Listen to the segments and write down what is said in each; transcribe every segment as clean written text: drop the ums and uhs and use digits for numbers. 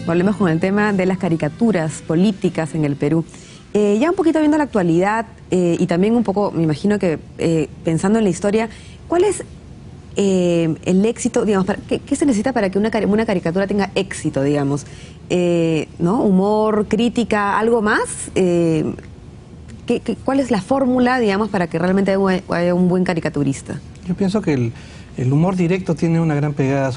Volvemos con el tema de las caricaturas políticas en el Perú. Ya un poquito viendo la actualidad y también un poco, me imagino que pensando en la historia, ¿cuál es el éxito, digamos, qué se necesita para que una caricatura tenga éxito, digamos? ¿No? Humor, crítica, algo más. ¿Cuál es la fórmula, digamos, para que realmente haya un buen caricaturista? Yo pienso que el humor directo tiene una gran pegada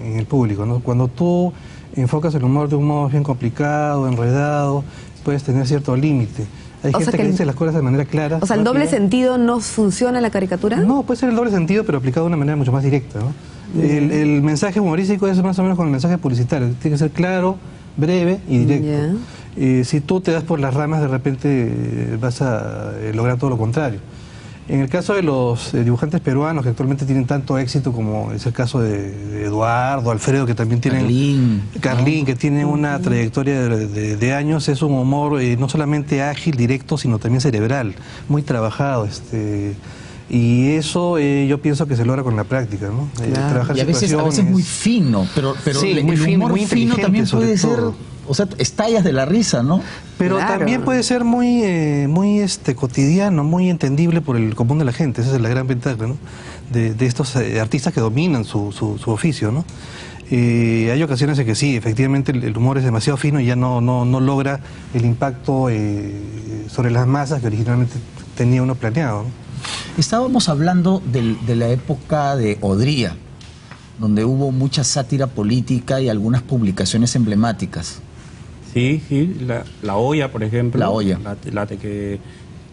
en el público, ¿no? Cuando tú enfocas el humor de un modo bien complicado, enredado, puedes tener cierto límite. Hay gente que dice las cosas de manera clara. O sea, ¿el doble sentido no funciona en la caricatura? No, puede ser el doble sentido, pero aplicado de una manera mucho más directa, ¿no? El mensaje humorístico es más o menos como el mensaje publicitario. Tiene que ser claro, breve y directo. Si tú te das por las ramas, de repente vas a lograr todo lo contrario. En el caso de los dibujantes peruanos que actualmente tienen tanto éxito, como es el caso de Eduardo, Alfredo, que también tienen... Carlín, que tiene una trayectoria de años, es un humor no solamente ágil, directo, sino también cerebral, muy trabajado. Y eso yo pienso que se logra con la práctica, ¿no? Trabajar y a veces muy fino, pero sí, el muy fino, humor muy fino también puede ser... O sea, estallas de la risa, ¿no? Pero también puede ser muy cotidiano, muy entendible por el común de la gente. Esa es la gran ventaja, ¿no? De estos artistas que dominan su oficio, ¿no? Hay ocasiones en que sí, efectivamente el humor es demasiado fino y ya no logra el impacto sobre las masas que originalmente tenía uno planeado, ¿no? Estábamos hablando de la época de Odría, donde hubo mucha sátira política y algunas publicaciones emblemáticas. Sí, la olla, por ejemplo. La olla.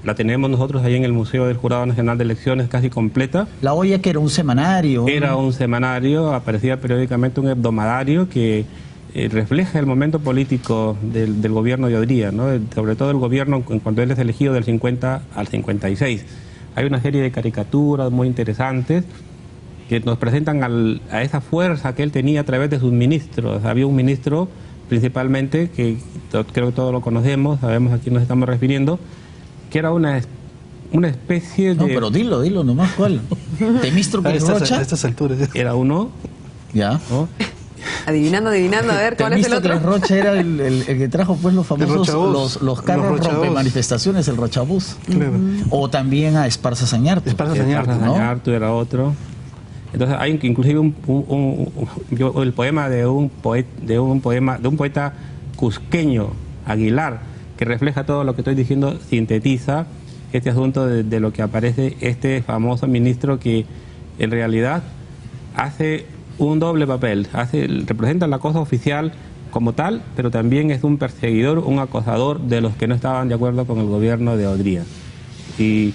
La tenemos nosotros ahí en el Museo del Jurado Nacional de Elecciones, casi completa. La olla, que era un semanario. Era un semanario, aparecía periódicamente un hebdomadario que refleja el momento político del gobierno de Odría, ¿no? Sobre todo el gobierno cuando él es elegido del 50 al 56. Hay una serie de caricaturas muy interesantes que nos presentan a esa fuerza que él tenía a través de sus ministros. Había un ministro principalmente, que creo que todos lo conocemos, sabemos a quién nos estamos refiriendo, que era una especie de... No, pero dilo nomás, ¿cuál? Temístocles Rocha. A estas alturas. Era uno. Ya. ¿No? Adivinando, a ver, ¿cuál es el otro? Temístocles Rocha era el que trajo pues los famosos, los carros rompemanifestaciones, el Rochabús. Claro. O también a Esparza Sañartu. Esparza Sañartu era otro. Entonces hay inclusive el poema de un poeta cusqueño, Aguilar, que refleja todo lo que estoy diciendo, sintetiza este asunto de lo que aparece este famoso ministro que en realidad hace un doble papel, representa la cosa oficial como tal, pero también es un perseguidor, un acosador de los que no estaban de acuerdo con el gobierno de Odría. Y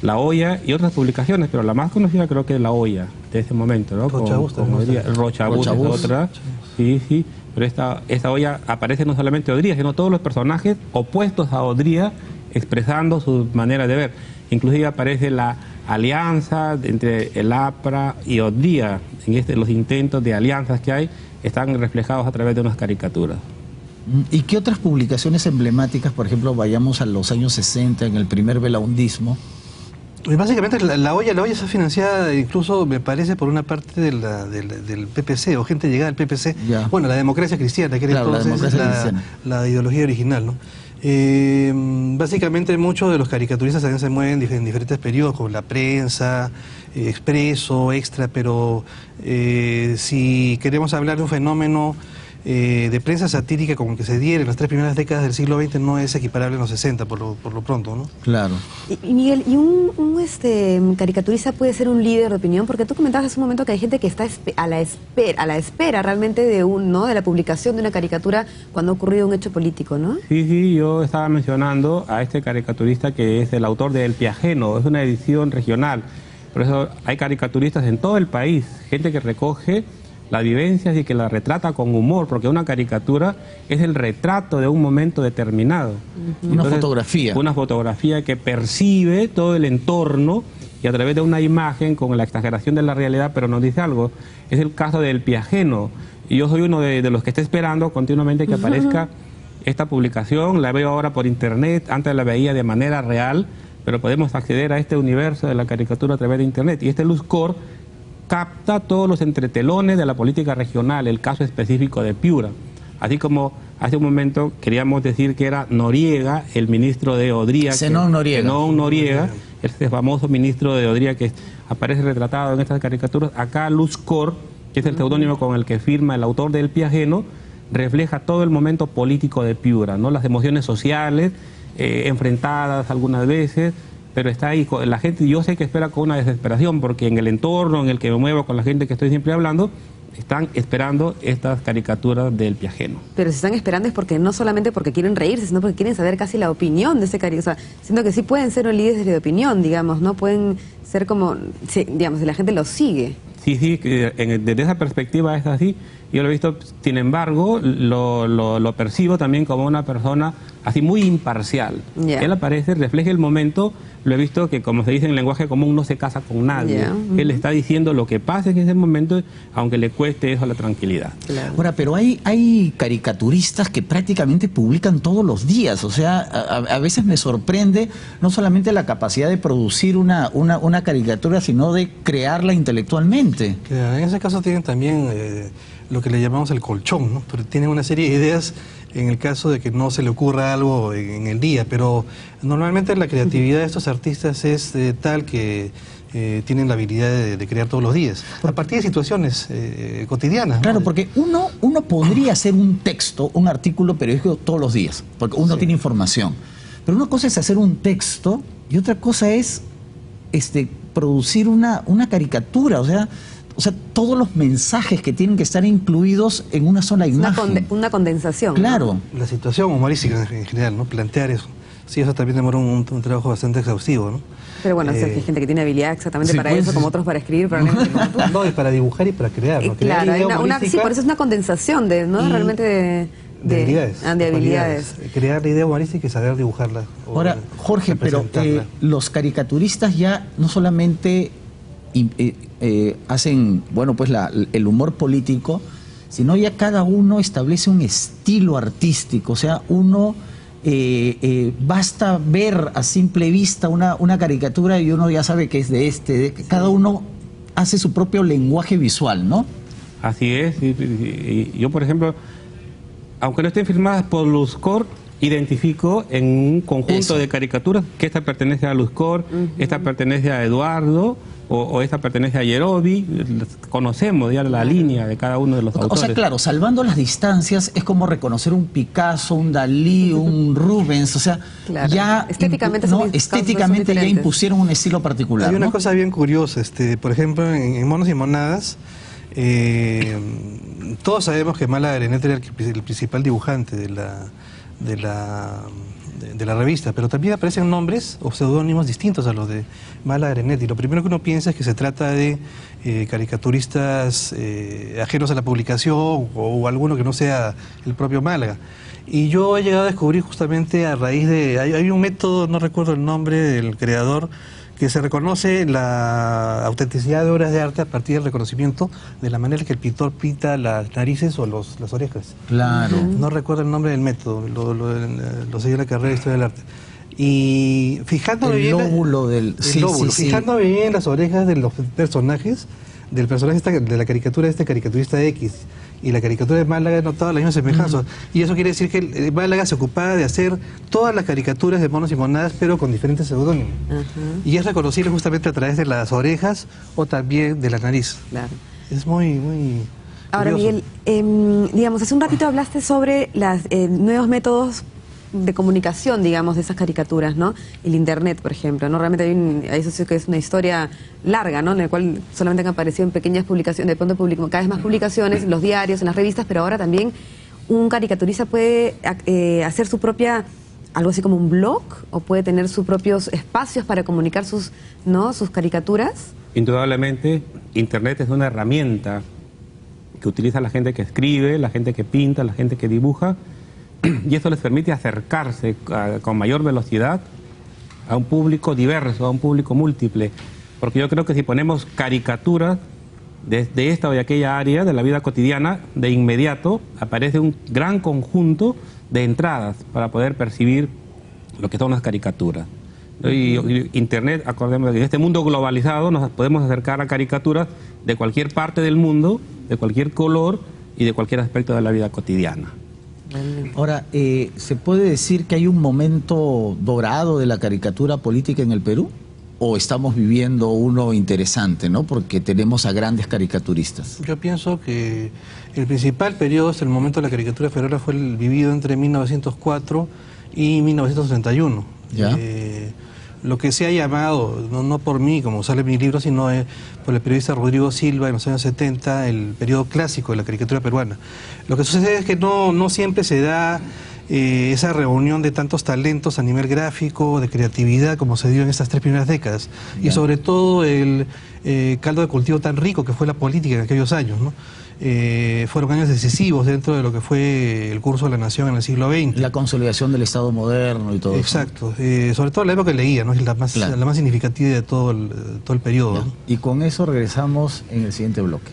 La Olla y otras publicaciones, pero la más conocida creo que es La Olla de ese momento, ¿no? Rochabús es otra. Sí, pero esta olla aparece no solamente Odría, sino todos los personajes opuestos a Odría expresando su manera de ver. Inclusive aparece la alianza entre el APRA y Odría. Los intentos de alianzas que hay están reflejados a través de unas caricaturas. ¿Y qué otras publicaciones emblemáticas, por ejemplo, vayamos a los años 60, en el primer velaundismo? Básicamente la olla está financiada incluso, me parece, por una parte del PPC, o gente llegada al PPC. Ya. Bueno, la democracia cristiana, que era entonces la ideología original, ¿no? Básicamente muchos de los caricaturistas también se mueven en diferentes periodos, como La Prensa, Expreso, Extra, pero si queremos hablar de un fenómeno de prensa satírica como el que se diera en las 3 primeras décadas del siglo XX, no es equiparable en los 60 por lo pronto, ¿no? Claro. Y Miguel, ¿y un caricaturista puede ser un líder de opinión? Porque tú comentabas hace un momento que hay gente que está a la espera realmente de la publicación de una caricatura cuando ha ocurrido un hecho político, ¿no? Sí, yo estaba mencionando a este caricaturista que es el autor de El Piajeno, es una edición regional. Por eso hay caricaturistas en todo el país, gente que recoge las vivencias y que la retrata con humor, porque una caricatura es el retrato de un momento determinado. Una fotografía. Una fotografía que percibe todo el entorno y a través de una imagen con la exageración de la realidad, pero nos dice algo. Es el caso del Piajeno. Y yo soy uno de los que está esperando continuamente que aparezca esta publicación. La veo ahora por internet, antes la veía de manera real, pero podemos acceder a este universo de la caricatura a través de internet. Y este Luzcor capta todos los entretelones de la política regional, el caso específico de Piura. Así como hace un momento queríamos decir que era Noriega, el ministro de Odría. Zenón Noriega. Zenón Noriega, este famoso ministro de Odría que aparece retratado en estas caricaturas. Acá Luz Cor, que es el seudónimo con el que firma el autor del Pie Ajeno, refleja todo el momento político de Piura, ¿no? Las emociones sociales, enfrentadas algunas veces, pero está ahí. La gente, yo sé que espera con una desesperación, porque en el entorno en el que me muevo, con la gente que estoy siempre hablando, están esperando estas caricaturas del Pie Ajeno. Pero si están esperando es porque no solamente porque quieren reírse, sino porque quieren saber casi la opinión de ese caricatura. O sea, siento que sí pueden ser un líder de opinión, digamos, ¿no? Pueden ser como, digamos, si la gente los sigue. Sí, desde esa perspectiva es así. Yo lo he visto, sin embargo, lo percibo también como una persona así muy imparcial. Yeah. Él aparece, refleja el momento, lo he visto que, como se dice en lenguaje común, no se casa con nadie. Yeah. Él está diciendo lo que pasa en ese momento, aunque le cueste eso a la tranquilidad. Claro. Ahora, pero hay caricaturistas que prácticamente publican todos los días. O sea, a veces me sorprende no solamente la capacidad de producir una caricatura, sino de crearla intelectualmente. En ese caso tienen también lo que le llamamos el colchón, ¿no? Pero tienen una serie de ideas en el caso de que no se le ocurra algo en el día, pero normalmente la creatividad de estos artistas es tal que tienen la habilidad de crear todos los días, a partir de situaciones cotidianas, ¿no? Claro, porque uno podría hacer un texto, un artículo periodístico todos los días, porque uno tiene información. Pero una cosa es hacer un texto y otra cosa es producir una caricatura, o sea, todos los mensajes que tienen que estar incluidos en una sola imagen. Una condensación. Claro. ¿No? La situación humorística en general, ¿no? Plantear eso. Sí, eso también demora un trabajo bastante exhaustivo, ¿no? Pero bueno, hay gente que tiene habilidad exactamente para eso, como otros para escribir, probablemente como tú. No, y para dibujar y para crear, ¿no? Claro, hay sí, por eso es una condensación realmente de habilidades. De habilidades. Crear la idea humorística y saber dibujarla. Ahora, Jorge, pero los caricaturistas ya no solamente hacen, bueno, pues el humor político, sino ya cada uno establece un estilo artístico. O sea, uno basta ver a simple vista una caricatura y uno ya sabe que es cada uno hace su propio lenguaje visual, ¿no? Así es. Y yo, por ejemplo, aunque no estén firmadas por Luz Cor, identifico en un conjunto de caricaturas que esta pertenece a Luz Cor, esta pertenece a Eduardo, o esta pertenece a Yerobi. Conocemos ya la línea de cada uno de los autores. O sea, claro, salvando las distancias, es como reconocer un Picasso, un Dalí, un Rubens, o sea, claro, ya estéticamente ya impusieron un estilo particular. Hay una cosa bien curiosa, por ejemplo, en Monos y Monadas, todos sabemos que Málaga Arenete era el principal dibujante de la revista, pero también aparecen nombres o seudónimos distintos a los de Málaga Arenete, y lo primero que uno piensa es que se trata de caricaturistas ajenos a la publicación o alguno que no sea el propio Málaga. Y yo he llegado a descubrir justamente a raíz de... Hay un método, no recuerdo el nombre del creador, que se reconoce la autenticidad de obras de arte a partir del reconocimiento de la manera que el pintor pinta las narices o las orejas. Claro. No recuerdo el nombre del método, lo seguí en la carrera de Historia del Arte. Y fijándome bien... Fijándome bien en las orejas de los personajes, del personaje de la caricatura de este caricaturista X y la caricatura de Málaga, he notado la misma semejanza. Y eso quiere decir que Málaga se ocupaba de hacer todas las caricaturas de Monos y Monadas, pero con diferentes seudónimos. Y es reconocible justamente a través de las orejas o también de la nariz. Claro. Es muy Ahora, curioso. Miguel, digamos, hace un ratito hablaste sobre los nuevos métodos de comunicación, digamos, de esas caricaturas, ¿no? El internet, por ejemplo, ¿no? Realmente eso sí que es una historia larga, ¿no? En la cual solamente han aparecido en pequeñas publicaciones, de pronto cada vez más publicaciones, en los diarios, en las revistas, pero ahora también un caricaturista puede hacer su propia, algo así como un blog, o puede tener sus propios espacios para comunicar sus caricaturas. Indudablemente, internet es una herramienta que utiliza la gente que escribe, la gente que pinta, la gente que dibuja, y eso les permite acercarse con mayor velocidad a un público diverso, a un público múltiple. Porque yo creo que si ponemos caricaturas de esta o de aquella área de la vida cotidiana, de inmediato aparece un gran conjunto de entradas para poder percibir lo que son las caricaturas. Y Internet, acordemos, en este mundo globalizado nos podemos acercar a caricaturas de cualquier parte del mundo, de cualquier color y de cualquier aspecto de la vida cotidiana. realmente. Ahora, ¿se puede decir que hay un momento dorado de la caricatura política en el Perú? ¿O estamos viviendo uno interesante, ¿no? Porque tenemos a grandes caricaturistas. Yo pienso que el principal periodo hasta el momento de la caricatura peruana fue el vivido entre 1904 y 1931. ¿Ya? Lo que se ha llamado, no por mí, como sale en mi libro, sino por el periodista Rodrigo Silva en los años 70, el periodo clásico de la caricatura peruana. Lo que sucede es que no siempre se da esa reunión de tantos talentos a nivel gráfico, de creatividad, como se dio en estas 3 primeras décadas. Ya. Y sobre todo el caldo de cultivo tan rico que fue la política en aquellos años, ¿no? Fueron años decisivos dentro de lo que fue el curso de la nación en el siglo XX. La consolidación del Estado moderno y todo eso. Exacto, sobre todo la época que leía, ¿no? Es Claro. la más significativa de todo el periodo, Ya. ¿no? Y con eso regresamos en el siguiente bloque.